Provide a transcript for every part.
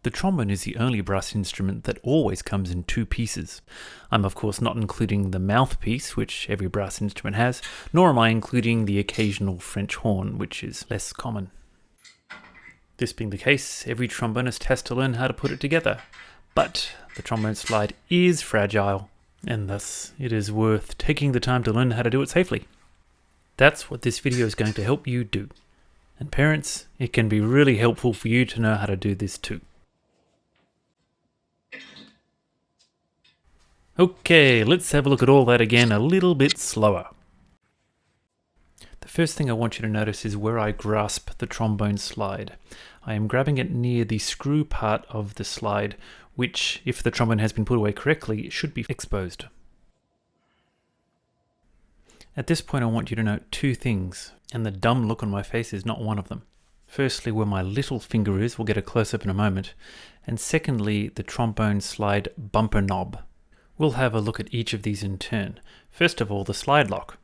The trombone is the only brass instrument that always comes in two pieces. I'm of course not including the mouthpiece, which every brass instrument has, nor am I including the occasional French horn, which is less common. This being the case, every trombonist has to learn how to put it together. But the trombone slide is fragile, and thus it is worth taking the time to learn how to do it safely. That's what this video is going to help you do. And parents, it can be really helpful for you to know how to do this too. Okay, let's have a look at all that again a little bit slower. The first thing I want you to notice is where I grasp the trombone slide. I am grabbing it near the screw part of the slide, which, if the trombone has been put away correctly, should be exposed. At this point I want you to note two things, and the dumb look on my face is not one of them. Firstly, where my little finger is, we'll get a close-up in a moment, and secondly, the trombone slide bumper knob. We'll have a look at each of these in turn. First of all, the slide lock.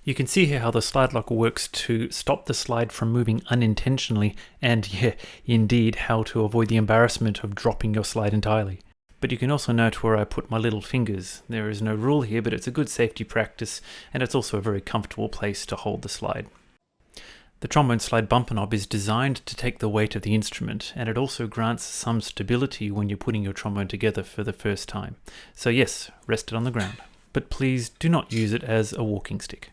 You can see here how the slide lock works to stop the slide from moving unintentionally, and yeah, indeed, how to avoid the embarrassment of dropping your slide entirely. But you can also note where I put my little fingers. There is no rule here, but it's a good safety practice, and it's also a very comfortable place to hold the slide. The trombone slide bumper knob is designed to take the weight of the instrument, and it also grants some stability when you're putting your trombone together for the first time. So yes, rest it on the ground, but please do not use it as a walking stick.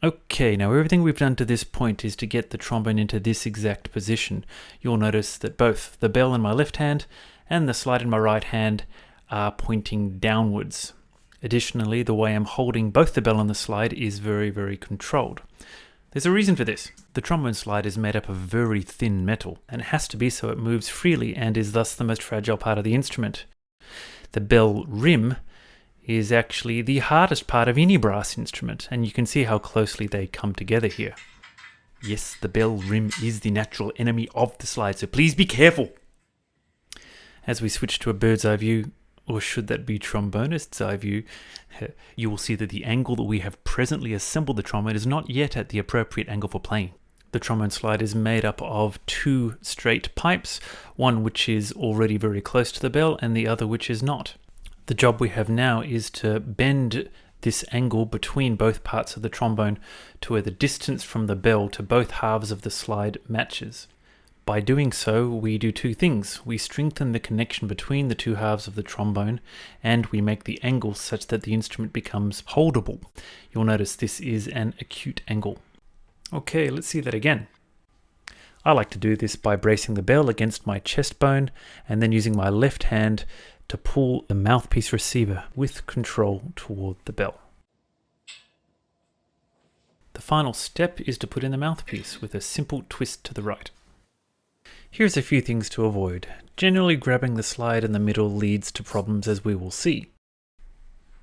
Okay, now everything we've done to this point is to get the trombone into this exact position. You'll notice that both the bell in my left hand and the slide in my right hand are pointing downwards. Additionally, the way I'm holding both the bell and the slide is very, very controlled. There's a reason for this. The trombone slide is made up of very thin metal, and it has to be so it moves freely and is thus the most fragile part of the instrument. The bell rim is actually the hardest part of any brass instrument, and you can see how closely they come together here. Yes, the bell rim is the natural enemy of the slide, so please be careful. As we switch to a bird's eye view, or should that be trombonist's eye view, you will see that the angle that we have presently assembled the trombone is not yet at the appropriate angle for playing. The trombone slide is made up of two straight pipes, one which is already very close to the bell and the other which is not. The job we have now is to bend this angle between both parts of the trombone to where the distance from the bell to both halves of the slide matches. By doing so, we do two things. We strengthen the connection between the two halves of the trombone, and we make the angle such that the instrument becomes holdable. You'll notice this is an acute angle. Okay, let's see that again. I like to do this by bracing the bell against my chest bone and then using my left hand to pull the mouthpiece receiver with control toward the bell. The final step is to put in the mouthpiece with a simple twist to the right. Here's a few things to avoid. Generally, grabbing the slide in the middle leads to problems, as we will see.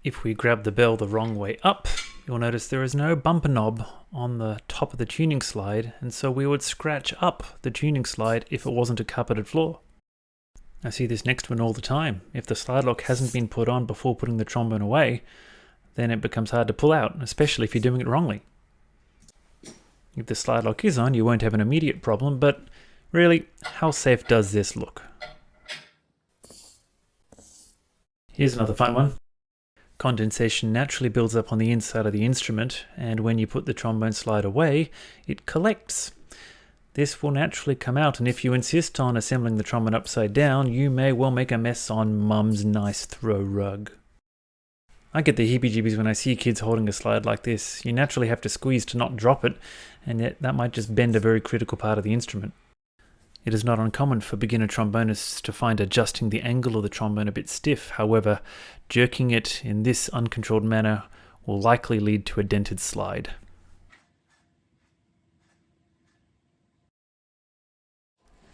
If we grab the bell the wrong way up, you'll notice there is no bumper knob on the top of the tuning slide, and so we would scratch up the tuning slide if it wasn't a carpeted floor. I see this next one all the time. If the slide lock hasn't been put on before putting the trombone away, then it becomes hard to pull out, especially if you're doing it wrongly. If the slide lock is on, you won't have an immediate problem, but really, how safe does this look? Here's another fun one. Condensation naturally builds up on the inside of the instrument, and when you put the trombone slide away, it collects. This will naturally come out, and if you insist on assembling the trombone upside down, you may well make a mess on Mum's nice throw rug. I get the heebie-jeebies when I see kids holding a slide like this. You naturally have to squeeze to not drop it, and yet that might just bend a very critical part of the instrument. It is not uncommon for beginner trombonists to find adjusting the angle of the trombone a bit stiff. However, jerking it in this uncontrolled manner will likely lead to a dented slide.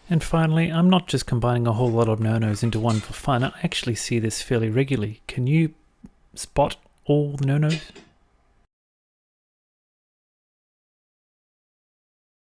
And finally, I'm not just combining a whole lot of no-nos into one for fun. I actually see this fairly regularly. Can you spot all the no-nos?